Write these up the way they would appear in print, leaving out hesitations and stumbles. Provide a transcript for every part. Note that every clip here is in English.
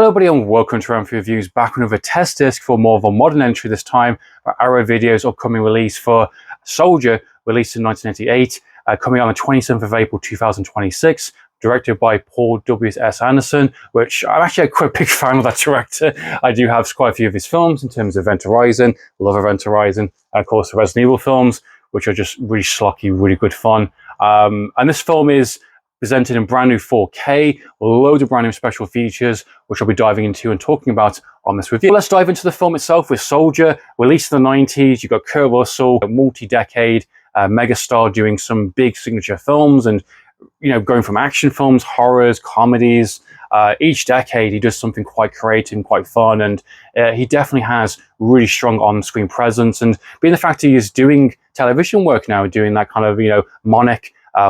Hello everybody and welcome to Amphlett Reviews, back with another test disc for more of a modern entry this time for Arrow Video's upcoming release for Soldier, released in 1988, coming out on the 27th of April 2026, directed by Paul W.S. Anderson, which I'm actually quite a big fan of that director. I do have quite a few of his films in terms of Event Horizon, love Event Horizon, and of course the Resident Evil films, which are just really schlocky, really good fun. And this film is presented in brand new 4K, with loads of brand new special features, which I'll be diving into and talking about on this review. Let's dive into the film itself with Soldier, released in the 90s. You've got Kurt Russell, a multi-decade megastar doing some big signature films and, you know, going from action films, horrors, comedies. Each decade he does something quite creative and quite fun, and he definitely has really strong on-screen presence. And being the fact he is doing television work now, doing that kind of, you know,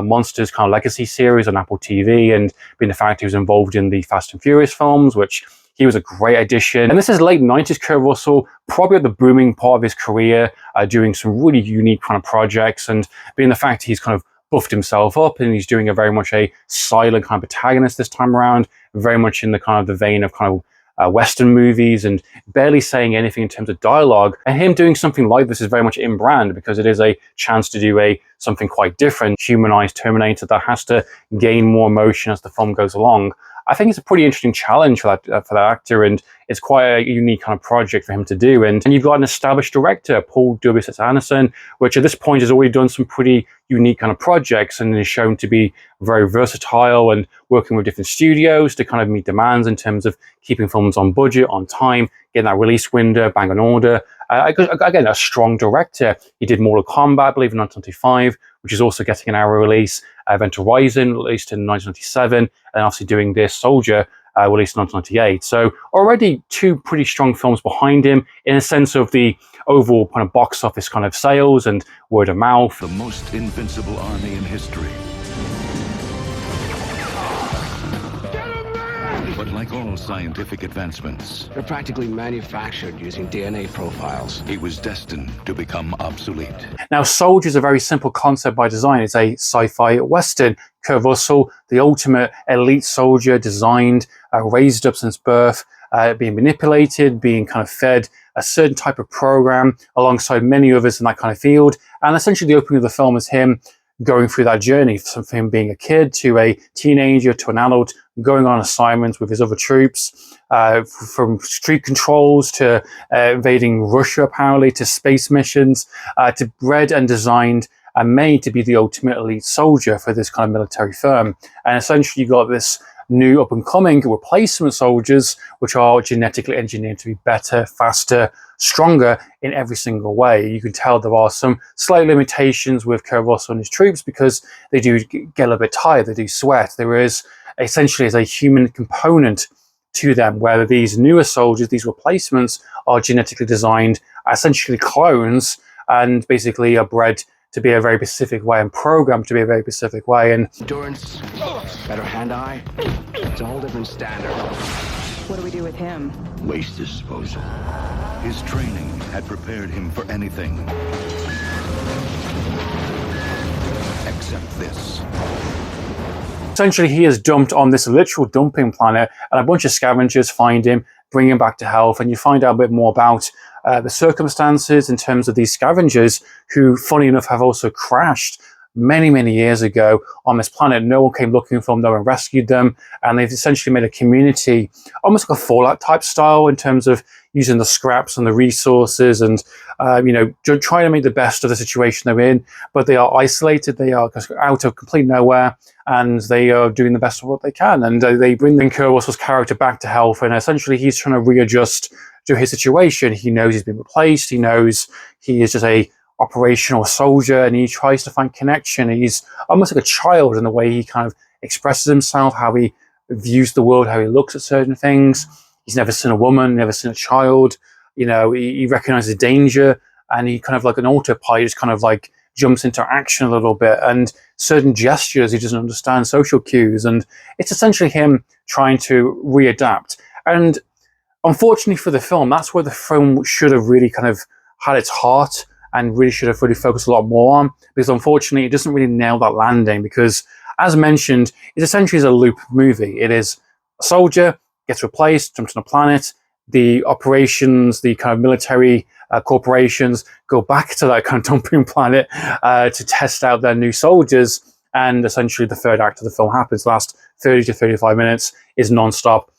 Monsters kind of legacy series on Apple TV, and being the fact he was involved in the Fast and Furious films, which he was a great addition. And this is late 90s Kurt Russell, probably at the booming part of his career, doing some really unique kind of projects, and being the fact he's kind of buffed himself up and he's doing a very much a silent kind of protagonist this time around, very much in the kind of the vein of kind of Western movies, and barely saying anything in terms of dialogue. And him doing something like this is very much in brand, because it is a chance to do something quite different, humanized Terminator that has to gain more emotion as the film goes along. I think it's a pretty interesting challenge for that actor, and it's quite a unique kind of project for him to do. And you've got an established director, Paul W.S. Anderson, which at this point has already done some pretty unique kind of projects and is shown to be very versatile and working with different studios to kind of meet demands in terms of keeping films on budget, on time, getting that release window, bang on order. Again, a strong director. He did Mortal Kombat, I believe, in 1995, which is also getting an Arrow release. Event Horizon, released in 1997, and obviously doing this, Soldier, released in 1998. So already two pretty strong films behind him in a sense of the overall kind of box office kind of sales and word of mouth. The most invincible army in history. But like all scientific advancements, they're practically manufactured using DNA profiles. He was destined to become obsolete. Now, Soldier is a very simple concept by design. It's a sci-fi western. Kurt Russell, the ultimate elite soldier, designed, raised up since birth, being manipulated, being kind of fed a certain type of program alongside many others in that kind of field. And essentially the opening of the film is him going through that journey, from him being a kid to a teenager to an adult, going on assignments with his other troops, from street controls to invading Russia, apparently, to space missions, to bred and designed and made to be the ultimate elite soldier for this kind of military firm. And essentially you got this new up-and-coming replacement soldiers, which are genetically engineered to be better, faster, stronger in every single way. You can tell there are some slight limitations with Kurt Russell and his troops, because they do get a little bit tired, they do sweat. There is essentially a human component to them, where these newer soldiers, these replacements, are genetically designed, essentially clones, and basically are bred to be a very specific way and programmed to be a very specific way. And endurance, better hand-eye, it's a whole different standard. What do we do with him? Waste disposal. His training had prepared him for anything except this. essentially he is dumped on this literal dumping planet, and a bunch of scavengers find him, bring him back to health, and you find out a bit more about the circumstances in terms of these scavengers who, funny enough, have also crashed many years ago on this planet. No one came looking for them, no one rescued them, and they've essentially made a community, almost like a Fallout type style, in terms of using the scraps and the resources and, you know, trying to make the best of the situation they're in. But they are isolated, they are out of complete nowhere, and they are doing the best of what they can. And they bring Kurt Russell's character back to health, and essentially he's trying to readjust to his situation. He knows he's been replaced, he knows he is just a operational soldier, and he tries to find connection. He's almost like a child in the way he kind of expresses himself, how he views the world, how he looks at certain things. He's never seen a woman, never seen a child. You know, he recognizes danger, and he kind of like an autopilot, just kind of like jumps into action a little bit, and certain gestures he doesn't understand, social cues, and it's essentially him trying to readapt. And unfortunately for the film, that's where the film should have really kind of had its heart and really should have really focused a lot more on, because unfortunately it doesn't really nail that landing, because as mentioned, it essentially is a loop movie. It is a soldier gets replaced, jumps on a planet. The operations, the kind of military corporations go back to that kind of dumping planet to test out their new soldiers. And essentially the third act of the film happens. The last 30 to 35 minutes is non-stop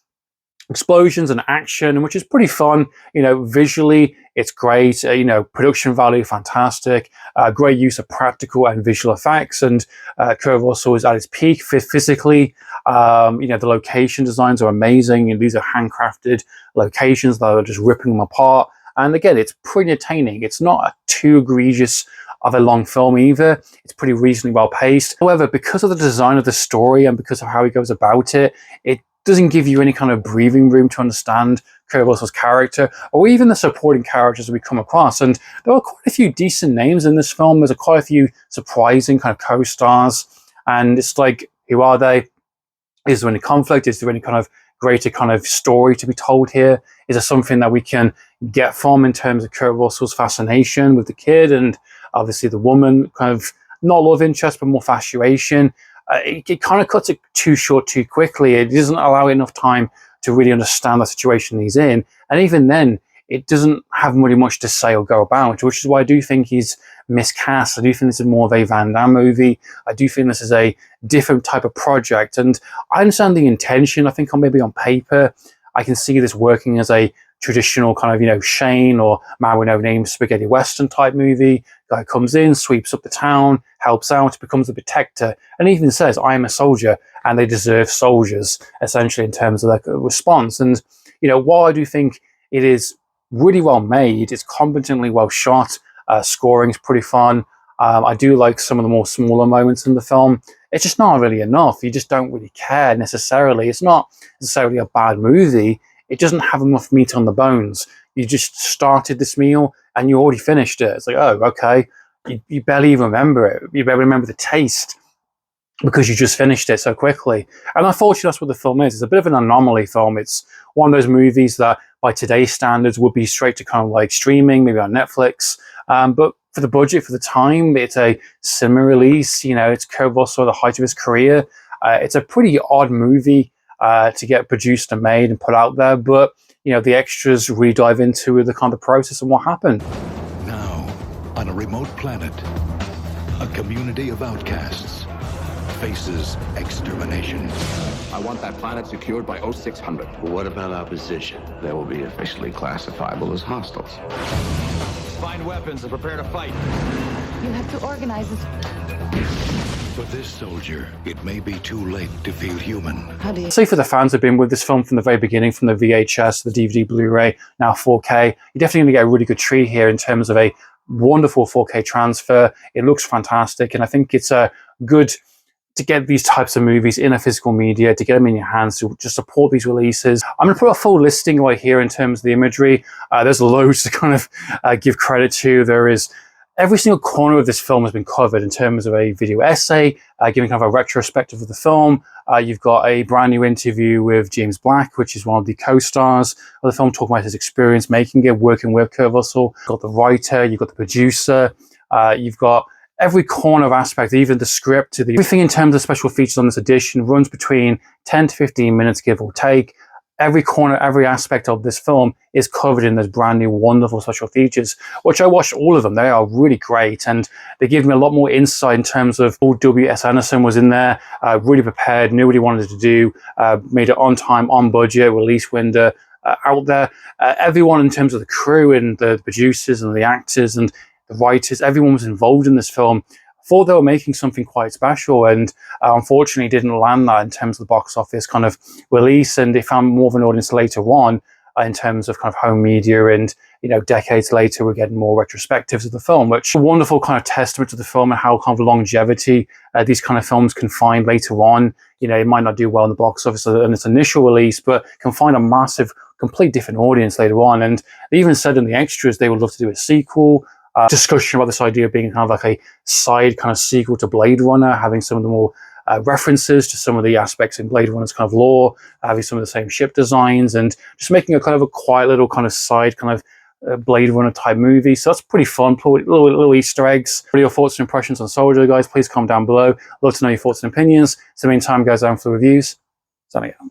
explosions and action, which is pretty fun. You know, visually it's great. You know, production value fantastic. Great use of practical and visual effects, and Kurt Russell is at its peak physically. You know, the location designs are amazing, and these are handcrafted locations that are just ripping them apart. And again, it's pretty entertaining. It's not too egregious of a long film either. It's pretty reasonably well paced. However, because of the design of the story and because of how he goes about it, it doesn't give you any kind of breathing room to understand Kurt Russell's character or even the supporting characters that we come across. And there are quite a few decent names in this film. There's quite a few surprising kind of co-stars. And it's like, who are they? Is there any conflict? Is there any kind of greater kind of story to be told here? Is there something that we can get from in terms of Kurt Russell's fascination with the kid and obviously the woman, kind of not love interest, but more infatuation? It kind of cuts it too short too quickly. It doesn't allow enough time to really understand the situation he's in. And even then, it doesn't have really much to say or go about, which is why I do think he's miscast. I do think this is more of a Van Damme movie. I do think this is a different type of project. And I understand the intention. I think maybe on paper, I can see this working as a traditional kind of, you know, Shane or Man with No Name spaghetti western type movie. Guy comes in, sweeps up the town, helps out, becomes the protector, and even says, I am a soldier and they deserve soldiers, essentially, in terms of their response. And, you know, while I do think it is really well made, it's competently well shot, scoring's pretty fun. I do like some of the more smaller moments in the film. It's just not really enough. You just don't really care necessarily. It's not necessarily a bad movie. It doesn't have enough meat on the bones. You just started this meal and you already finished it. It's like, oh, okay. You barely even remember it. You barely remember the taste because you just finished it so quickly. And unfortunately, that's what the film is. It's a bit of an anomaly film. It's one of those movies that by today's standards would be straight to kind of like streaming, maybe on Netflix. But for the budget, for the time, it's a cinema release. You know, it's Kurt Russell at the height of his career. It's a pretty odd movie to get produced and made and put out there, but you know, the extras really dive into the kind of process and what happened. Now, on a remote planet, a community of outcasts faces extermination. I want that planet secured by 0600. What about our position? They will be officially classifiable as hostiles. Find weapons and prepare to fight. You have to organize this. For this soldier, it may be too late to feel human. How do you... Say for the fans who've been with this film from the very beginning, from the VHS, the DVD, Blu-ray, now 4K, you're definitely going to get a really good treat here in terms of a wonderful 4K transfer. It looks fantastic, and I think it's a good to get these types of movies in a physical media, to get them in your hands, to just support these releases. I'm going to put a full listing right here in terms of the imagery. There's loads to kind of give credit to. There is every single corner of this film has been covered in terms of a video essay, giving kind of a retrospective of the film. You've got a brand new interview with James Black, which is one of the co-stars of the film, talking about his experience making it, working with Kurt Russell. You've got the writer, you've got the producer, you've got every corner of aspect, even the script, to the everything in terms of special features on this edition runs between 10 to 15 minutes, give or take. Every corner, every aspect of this film is covered in those brand new, wonderful special features, which I watched all of them. They are really great, and they give me a lot more insight in terms of Paul W.S. Anderson was in there, really prepared, knew what he wanted to do, made it on time, on budget, release window, out there. Everyone in terms of the crew and the producers and the actors and the writers, everyone was involved in this film. Thought they were making something quite special, and unfortunately didn't land that in terms of the box office kind of release, and they found more of an audience later on in terms of kind of home media, and you know, decades later we're getting more retrospectives of the film, which is a wonderful kind of testament to the film and how kind of longevity these kind of films can find later on. You know, it might not do well in the box office in its initial release, but can find a massive, complete different audience later on. And they even said in the extras they would love to do a sequel. Discussion about this idea of being kind of like a side kind of sequel to Blade Runner, having some of the more references to some of the aspects in Blade Runner's kind of lore, having some of the same ship designs, and just making a kind of a quiet little kind of side kind of Blade Runner type movie. So that's pretty fun, little Easter eggs. What are your thoughts and impressions on Soldier, guys? Please comment down below. Love to know your thoughts and opinions. So in the meantime, guys, I'm for the reviews. Signing out.